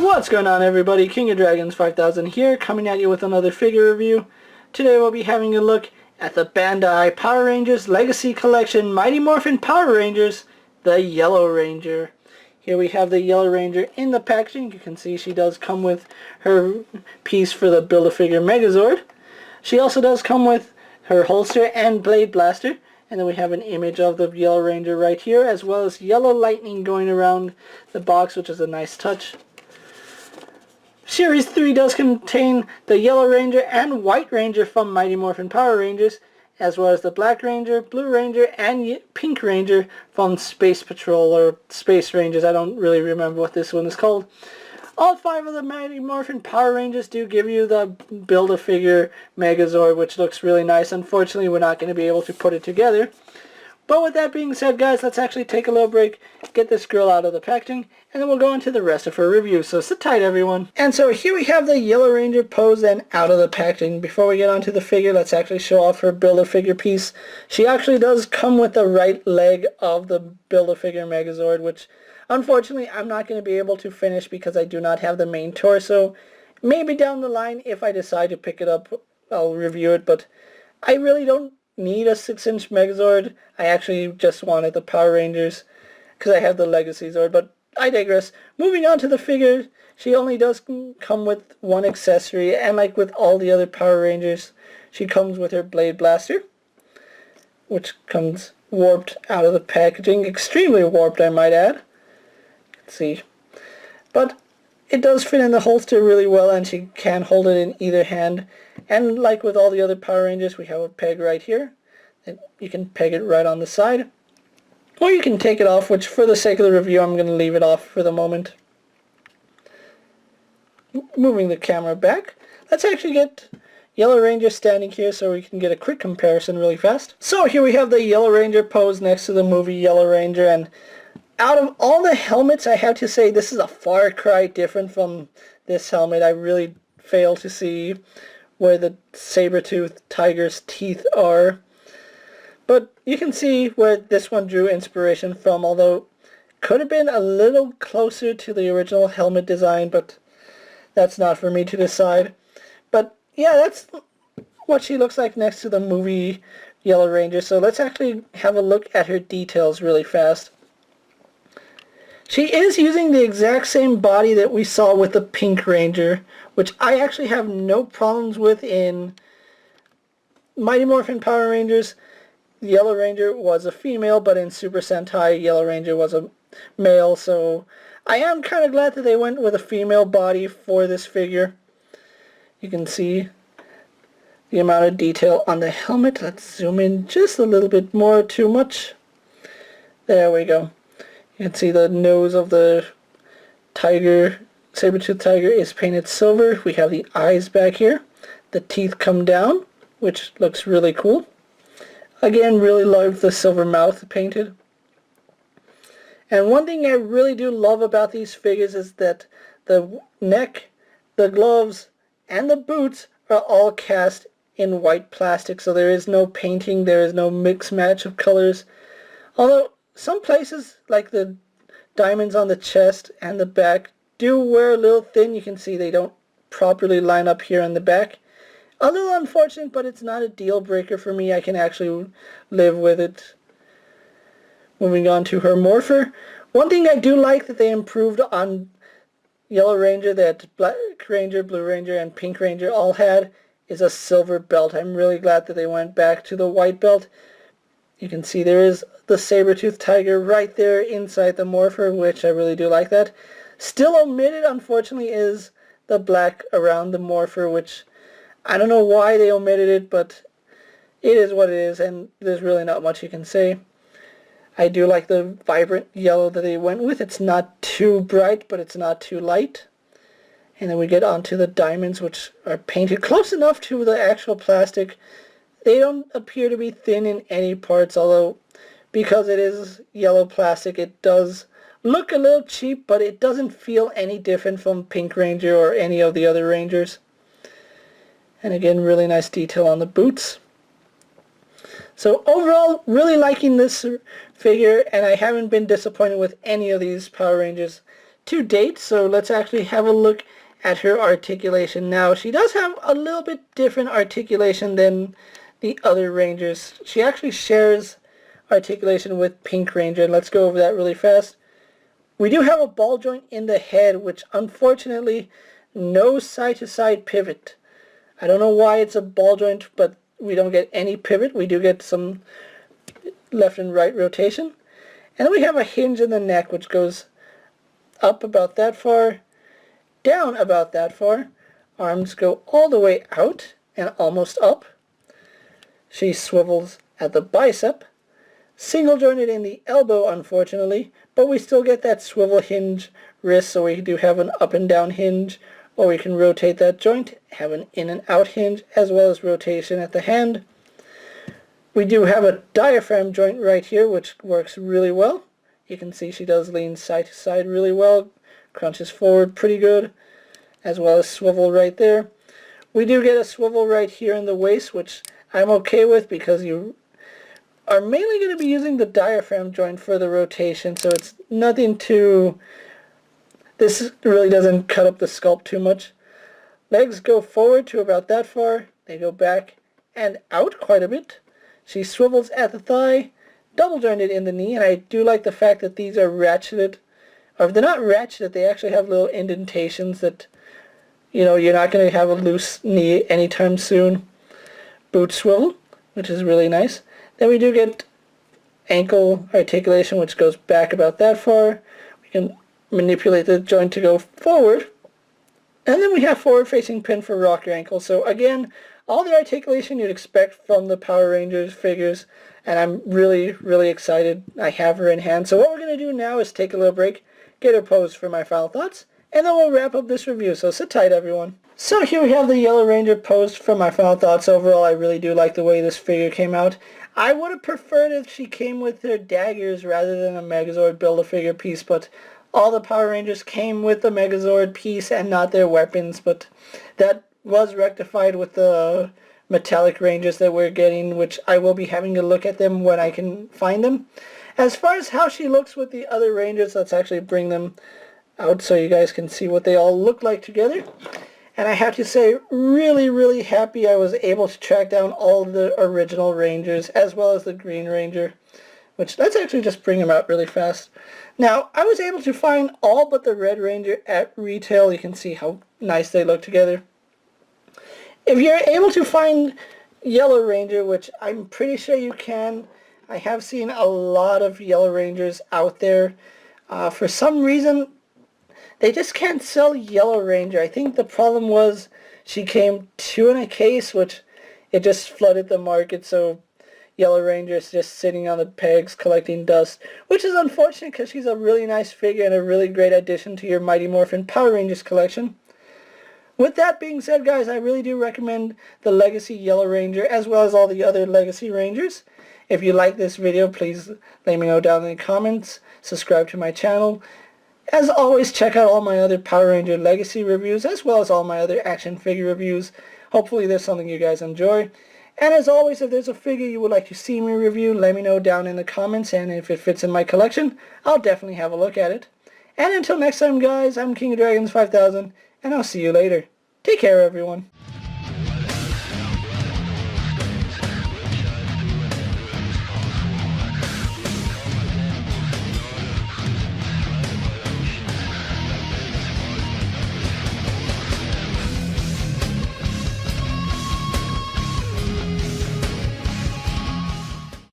What's going on, everybody? King of Dragons 5000 here, coming at you with another figure review. Today we'll be having a look at the Bandai Power Rangers Legacy Collection Mighty Morphin Power Rangers, the Yellow Ranger. Here we have the Yellow Ranger in the packaging. You can see she does come with her piece for the Build-A-Figure Megazord. She also does come with her holster and blade blaster. And then we have an image of the Yellow Ranger right here, as well as yellow lightning going around the box, which is a nice touch. Series 3 does contain the Yellow Ranger and White Ranger from Mighty Morphin Power Rangers, as well as the Black Ranger, Blue Ranger, and Pink Ranger from Space Patrol, or Space Rangers. I don't really remember what this one is called. All 5 of the Mighty Morphin Power Rangers do give you the Build-A-Figure Megazord, which looks really nice. Unfortunately, we're not going to be able to put it together. But with that being said, guys, let's actually take a little break, get this girl out of the packaging, and then we'll go into the rest of her review. So sit tight, everyone. And so here we have the Yellow Ranger posed and out of the packaging. Before we get onto the figure, let's actually show off her Build-A-Figure piece. She actually does come with the right leg of the Build-A-Figure Megazord, which unfortunately I'm not going to be able to finish because I do not have the main torso. Maybe down the line, if I decide to pick it up, I'll review it, but I really don't need a 6-inch Megazord. I actually just wanted the Power Rangers because I have the Legacy Zord, but I digress. Moving on to the figure, she only does come with one accessory, and like with all the other Power Rangers, she comes with her Blade Blaster, which comes warped out of the packaging. Extremely warped, I might add. Let's see. But it does fit in the holster really well, and she can hold it in either hand. And like with all the other Power Rangers, we have a peg right here. And you can peg it right on the side. Or you can take it off, which for the sake of the review, I'm going to leave it off for the moment. Moving the camera back, let's actually get Yellow Ranger standing here so we can get a quick comparison really fast. So here we have the Yellow Ranger posed next to the movie Yellow Ranger, and out of all the helmets, I have to say this is a far cry different from this helmet. I really fail to see where the saber-toothed tiger's teeth are. But you can see where this one drew inspiration from, although could have been a little closer to the original helmet design, but that's not for me to decide. But yeah, that's what she looks like next to the movie Yellow Ranger. So let's actually have a look at her details really fast. She is using the exact same body that we saw with the Pink Ranger, which I actually have no problems with in Mighty Morphin Power Rangers. Yellow Ranger was a female, but in Super Sentai, Yellow Ranger was a male, so I am kind of glad that they went with a female body for this figure. You can see the amount of detail on the helmet. Let's zoom in just a little bit more, too much. There we go. You can see the nose of the tiger, saber-toothed tiger, is painted silver. We have the eyes back here. The teeth come down, which looks really cool. Again, really love the silver mouth painted. And one thing I really do love about these figures is that the neck, the gloves, and the boots are all cast in white plastic, so there is no painting, there is no mix match of colors. Although some places, like the diamonds on the chest and the back, do wear a little thin. You can see they don't properly line up here on the back. A little unfortunate, but it's not a deal breaker for me. I can actually live with it. Moving on to her morpher. One thing I do like that they improved on Yellow Ranger that Black Ranger, Blue Ranger, and Pink Ranger all had is a silver belt. I'm really glad that they went back to the white belt. You can see there is the saber-toothed tiger right there inside the morpher, which I really do like that. Still omitted, unfortunately, is the black around the morpher, which I don't know why they omitted it, but it is what it is, and there's really not much you can say. I do like the vibrant yellow that they went with. It's not too bright, but it's not too light. And then we get onto the diamonds, which are painted close enough to the actual plastic. They don't appear to be thin in any parts, although because it is yellow plastic, it does look a little cheap, but it doesn't feel any different from Pink Ranger or any of the other Rangers. And again, really nice detail on the boots. So overall, really liking this figure, and I haven't been disappointed with any of these Power Rangers to date, so let's actually have a look at her articulation. Now, she does have a little bit different articulation than the other Rangers. She actually shares articulation with Pink Ranger, and let's go over that really fast. We do have a ball joint in the head, which unfortunately, no side-to-side pivot. I don't know why it's a ball joint, but we don't get any pivot. We do get some left and right rotation. And then we have a hinge in the neck, which goes up about that far, down about that far. Arms go all the way out and almost up. She swivels at the bicep. Single jointed in the elbow, unfortunately, but we still get that swivel hinge wrist, so we do have an up and down hinge, or we can rotate that joint, have an in and out hinge, as well as rotation at the hand. We do have a diaphragm joint right here, which works really well. You can see she does lean side to side really well, crunches forward pretty good, as well as swivel right there. We do get a swivel right here in the waist, which I'm okay with because you are mainly going to be using the diaphragm joint for the rotation, so it's nothing too... This really doesn't cut up the sculpt too much. Legs go forward to about that far. They go back and out quite a bit. She swivels at the thigh, double jointed in the knee, and I do like the fact that these are ratcheted. Or if they're not ratcheted, they actually have little indentations that, you know, you're not going to have a loose knee anytime soon. Boot swivel, which is really nice. Then we do get ankle articulation, which goes back about that far. We can manipulate the joint to go forward. And then we have forward-facing pin for rock your ankle. So again, all the articulation you'd expect from the Power Rangers figures, and I'm really, really excited. I have her in hand. So what we're going to do now is take a little break, get her posed for my final thoughts, and then we'll wrap up this review. So sit tight, everyone. So here we have the Yellow Ranger posed for my final thoughts. Overall, I really do like the way this figure came out. I would have preferred if she came with her daggers rather than a Megazord Build-A-Figure piece, but all the Power Rangers came with the Megazord piece and not their weapons, but that was rectified with the metallic Rangers that we're getting, which I will be having to look at them when I can find them. As far as how she looks with the other Rangers, let's actually bring them out so you guys can see what they all look like together. And I have to say, really, really happy I was able to track down all the original Rangers, as well as the Green Ranger, which, let's actually just bring them out really fast. Now, I was able to find all but the Red Ranger at retail. You can see how nice they look together. If you're able to find Yellow Ranger, which I'm pretty sure you can, I have seen a lot of Yellow Rangers out there. For some reason, they just can't sell Yellow Ranger. I think the problem was she came 2 in a case, which it just flooded the market, so Yellow Ranger is just sitting on the pegs collecting dust, which is unfortunate because she's a really nice figure and a really great addition to your Mighty Morphin Power Rangers collection. With that being said, guys, I really do recommend the Legacy Yellow Ranger as well as all the other Legacy Rangers. If you like this video, please let me know down in the comments. Subscribe to my channel. As always, check out all my other Power Ranger Legacy reviews, as well as all my other action figure reviews. Hopefully there's something you guys enjoy. And as always, if there's a figure you would like to see me review, let me know down in the comments, and if it fits in my collection, I'll definitely have a look at it. And until next time, guys, I'm KingofDragons 5000, and I'll see you later. Take care, everyone.